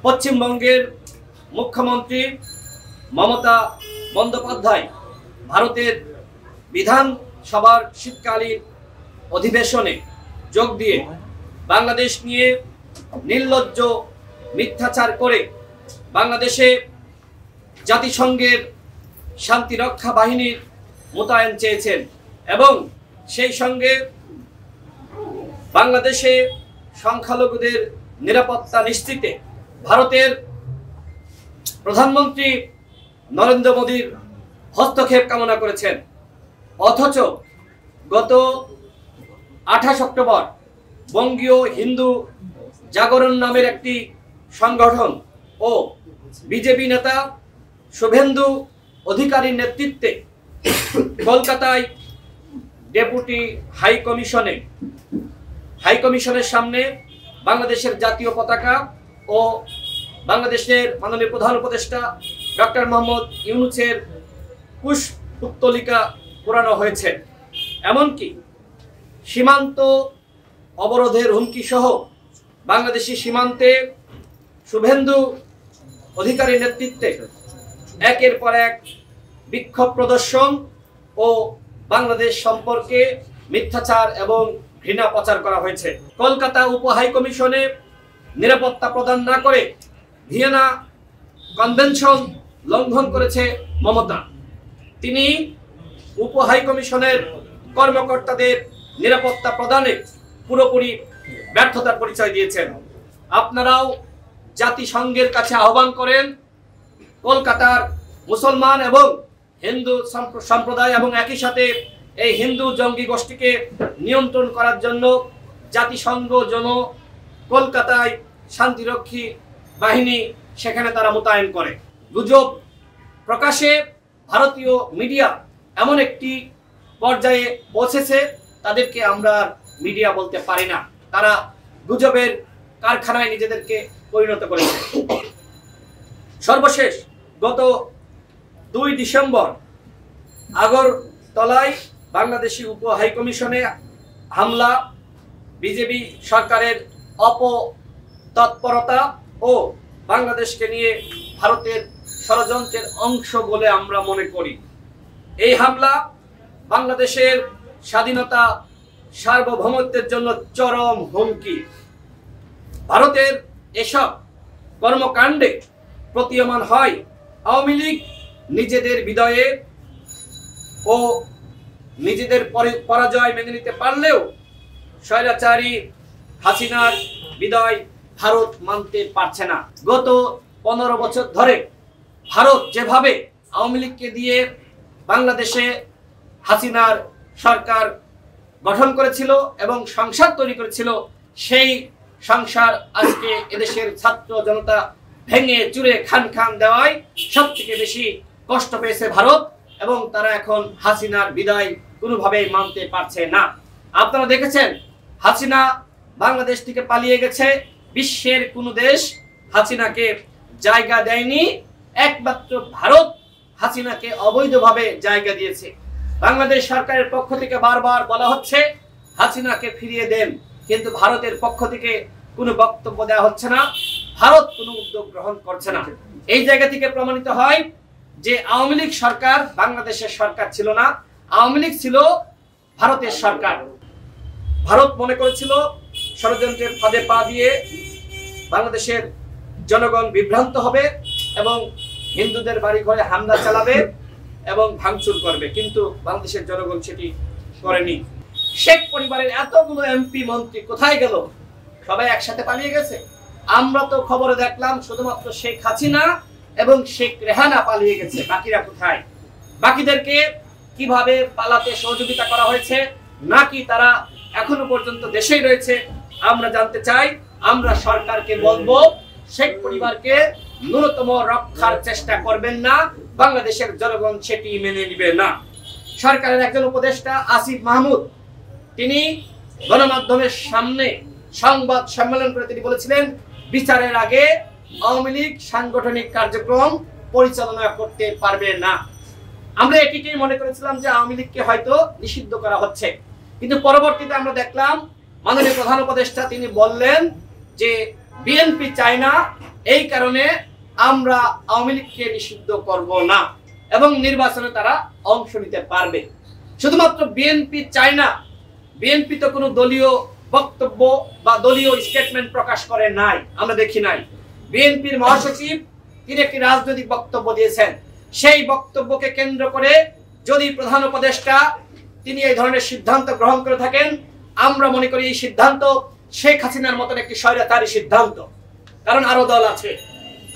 পশ্চিমবঙ্গের মুখ্যমন্ত্রী মমতা বন্দ্যোপাধ্যায় ভারতের বিধানসভার শীতকালীন অধিবেশনে যোগ দিয়ে বাংলাদেশ নিয়ে নির্লজ্জ মিথ্যাচার করে বাংলাদেশে জাতিসংঘের শান্তিরক্ষা বাহিনীর মোতায়েন চেয়েছেন এবং সেই সঙ্গে বাংলাদেশে সংখ্যালঘুদের নিরাপত্তা নিশ্চিতে ভারতের প্রধানমন্ত্রী নরেন্দ্র মোদীর হস্তক্ষেপ কামনা করেছেন। অথচ গত 28 অক্টোবর বঙ্গীয় হিন্দু জাগরণ নামের একটি সংগঠন ও বিজেপি নেতা শুভেন্দু অধিকারীর নেতৃত্বে কলকাতায় ডেপুটি হাইকমিশনের সামনে বাংলাদেশের জাতীয় পতাকা ও বাংলাদেশের মাননীয় প্রধান উপদেষ্টা ডক্টর মোহাম্মদ ইউনূসের পুষ্পোত্তলিকা পোড়ানো হয়েছে। এমনকি সীমান্ত অবরোধের হুমকি সহ বাংলাদেশি সীমান্তে শুভেন্দু অধিকারীর নেতৃত্বে একের পর এক বিক্ষোভ প্রদর্শন ও বাংলাদেশ সম্পর্কে মিথ্যাচার এবং ঘৃণা প্রচার করা হয়েছে। কলকাতা উপ হাইকমিশনে নিরাপত্তা প্রদান না করে ভিয়েনা কনভেনশন লঙ্ঘন করেছে মমতা। তিনি উপ হাইকমিশনের কর্মকর্তাদের নিরাপত্তা প্রদানে পুরোপুরি ব্যর্থতার পরিচয় দিয়েছেন। আপনারাও জাতিসংঘের কাছে আহ্বান করেন কলকাতার মুসলমান এবং হিন্দু সম্প্রদায় এবং একই সাথে এই হিন্দু জঙ্গি গোষ্ঠীকে নিয়ন্ত্রণ করার জন্য জাতিসংঘ যেন কলকাতায় শান্তিরক্ষী বাহিনী সেখানে তারা মোতায়েন করে। গুজব প্রকাশে ভারতীয় মিডিয়া এমন একটি পর্যায়ে পৌঁছেছে তাদেরকে আমরা মিডিয়া বলতে পারি না, তারা গুজবের কারখানায় নিজেদেরকে পরিণত করেছে। সর্বশেষ গত 2 ডিসেম্বর আগরতলায় বাংলাদেশি উপ হাইকমিশনে হামলা বিজেপি সরকারের অপতৎপরতা ও বাংলাদেশকে নিয়ে ভারতের ষড়যন্ত্রের অংশ বলে আমরা মনে করি। এই হামলা বাংলাদেশের স্বাধীনতা সার্বভৌমত্বের জন্য চরম হুমকি। ভারতের এসব কর্মকাণ্ডে প্রতীয়মান হয় আওয়ামী লীগ নিজেদের বিদায়ে ও নিজেদের পরাজয় মেনে নিতে পারলেও স্বৈরাচারী হাসিনার বিদায় ভারত মানতে পারছে না। গত 15 বছর ধরে ভারত যেভাবে আওয়ামী লীগকে দিয়ে বাংলাদেশে হাসিনার সরকার গঠন করেছিল এবং সংসার তৈরি করেছিল, সেই সংসার আজকে এদেশের ছাত্র জনতা ভেঙে চুরে খান খান দেওয়ায় সবথেকে বেশি কষ্ট পেয়েছে ভারত এবং তারা এখন হাসিনার বিদায় কোনোভাবেই মানতে পারছে না। আপনারা দেখেছেন হাসিনা বাংলাদেশ থেকে পালিয়ে গেছে, বিশ্বের কোনো দেশ হাসিনাকে জায়গা দেয়নি, একমাত্র ভারত হাসিনাকে অবৈধভাবে জায়গা দিয়েছে। বাংলাদেশ সরকারের পক্ষ থেকে বারবার বলা হচ্ছে হাসিনাকে ফিরিয়ে দেন, কিন্তু ভারতের পক্ষ থেকে কোনো বক্তব্য দেওয়া হচ্ছে না, ভারত কোনো উদ্যোগ গ্রহণ করছে না। এই জায়গা থেকে প্রমাণিত হয় যে আওয়ামী লীগ সরকার বাংলাদেশের সরকার ছিল না, আওয়ামী লীগ ছিল ভারতের সরকার। ভারত মনে করেছিল ষড়যন্ত্রের ফাঁদে পা দিয়ে বাংলাদেশের জনগণ বিভ্রান্ত হবে এবং হিন্দুদের বাড়ি ঘরে হামলা চালাবে এবং ভাঙচুর করবে, কিন্তু বাংলাদেশের জনগণ সেটি করেনি। শেখ পরিবারের এতগুলো এমপি মন্ত্রী কোথায় গেল? সবাই একসাথে পালিয়ে গেছে। আমরা তো খবরে দেখলাম শুধুমাত্র শেখ হাসিনা এবং শেখ রেহানা পালিয়ে গেছে, বাকিরা কোথায়? বাকিদেরকে কিভাবে পালাতে সহযোগিতা করা হয়েছে নাকি তারা এখনো পর্যন্ত দেশেই রয়েছে আমরা জানতে চাই। আমরা সরকারকে বলবো শেখ পরিবারকে ন্যূনতম রক্ষার চেষ্টা করবেন না, বাংলাদেশের জনগণ সেটি মেনে নিবে না। সরকারের একজন উপদেষ্টা আসিফ মাহমুদ তিনি গণমাধ্যমের সামনে সংবাদ সম্মেলন করে তিনি বলেছিলেন বিচারের আগে আওয়ামী লীগ সাংগঠনিক কার্যক্রম পরিচালনা করতে পারবে না। আমরা এটিকেই মনে করেছিলাম যে আওয়ামী লীগকে হয়তো নিষিদ্ধ করা হচ্ছে, কিন্তু পরবর্তীতে আমরা দেখলাম মাননীয় প্রধান উপদেষ্টা তিনি বললেন যে বিএনপি চায় না এই কারণে আমরা আওয়ামী লীগকে নিষিদ্ধ করব না এবং নির্বাচনে তারা অংশ নিতে পারবে। শুধুমাত্র বিএনপি চায় না, বিএনপি তো কোনো দলীয় বক্তব্য বা দলীয় স্টেটমেন্ট প্রকাশ করে নাই, আমরা দেখি নাই। বিএনপির মহাসচিব তিনি একটি রাজনৈতিক বক্তব্য দিয়েছেন, সেই বক্তব্যকে কেন্দ্র করে যদি প্রধান উপদেষ্টা তিনি এই ধরনের সিদ্ধান্ত গ্রহণ করে থাকেন, আমরা মনে করি এই সিদ্ধান্ত শেখ হাসিনার মতন একটি স্বৈরাচারী সিদ্ধান্ত। কারণ আরো দল আছে,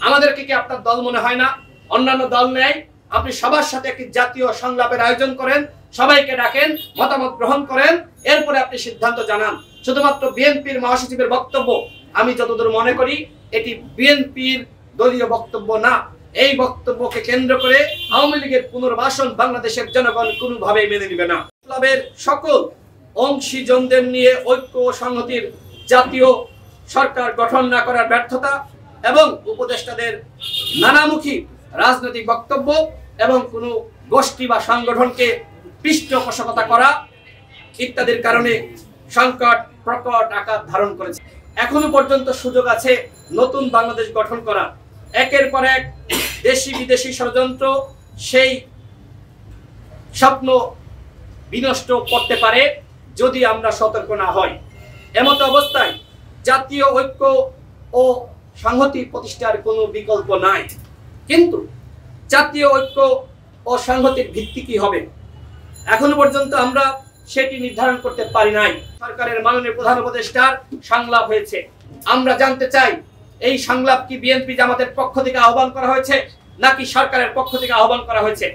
আমাদেরকে কি আপনার দল মনে হয় না? অন্যান্য দল নেই, আপনি সবার সাথে একটি জাতীয় সংলাপের আয়োজন করেন, সবাইকে ডাকেন, মতামত গ্রহণ করেন, এরপরে আপনি সিদ্ধান্ত জানান। শুধুমাত্র বিএনপির মহাসচিবের বক্তব্য, আমি যতদূর মনে করি এটি বিএনপির দলীয় বক্তব্য না। এই বক্তব্যকে কেন্দ্র করে আওয়ামী লীগের পুনর্বাসন বাংলাদেশের জনগণ কোনোভাবেই মেনে নেবে না। বিপ্লবের সকল অংশীজনদের নিয়ে ঐক্য ও সংহতির জাতীয় সরকার গঠন না করার ব্যর্থতা এবং উপদেষ্টাদের নানামুখী রাজনৈতিক বক্তব্য এবং কোনো গোষ্ঠী বা সংগঠনকে পৃষ্ঠপোষকতা করা ইত্যাদির কারণে সংকট প্রকট আকার ধারণ করেছে। এখনো পর্যন্ত সুযোগ আছে নতুন বাংলাদেশ গঠন করা। একের পর এক দেশি বিদেশি ষড়যন্ত্র সেই স্বপ্ন বিনষ্ট করতে পারে যদি আমরা সতর্ক না হই। এমত অবস্থায় জাতীয় ঐক্য ও সংহতি প্রতিষ্ঠার কোনো বিকল্প নাই। কিন্তু জাতীয় ঐক্য ও সংহতির ভিত্তি কি হবে এখনো পর্যন্ত আমরা সেটি নির্ধারণ করতে পারি নাই। সরকারের মাননীয় প্রধান উপদেষ্টার সংলাপ হয়েছে, আমরা জানতে চাই এই সংলাপ কি বিএনপি জামাতের পক্ষ থেকে আহ্বান করা হয়েছে নাকি সরকারের পক্ষ থেকে আহ্বান করা হয়েছে?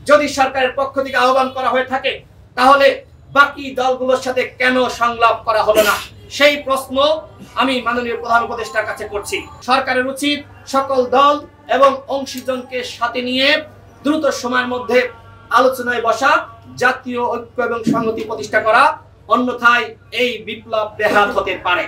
যদি সরকারের পক্ষ থেকে আহ্বান করা হয়ে থাকে তাহলে বাকি দলগুলোর সাথে কেন সংলাপ করা হলো না, সেই প্রশ্ন আমি মাননীয় প্রধান উপদেষ্টার কাছে করছি। সরকারের উচিত সকল দল এবং অংশীজনকে সাথে নিয়ে দ্রুত সময়ের মধ্যে আলোচনায় বসা, জাতীয় ঐক্য এবং সংহতি প্রতিষ্ঠা করা, অন্যথায় এই বিপ্লব ব্যাহত হতে পারে।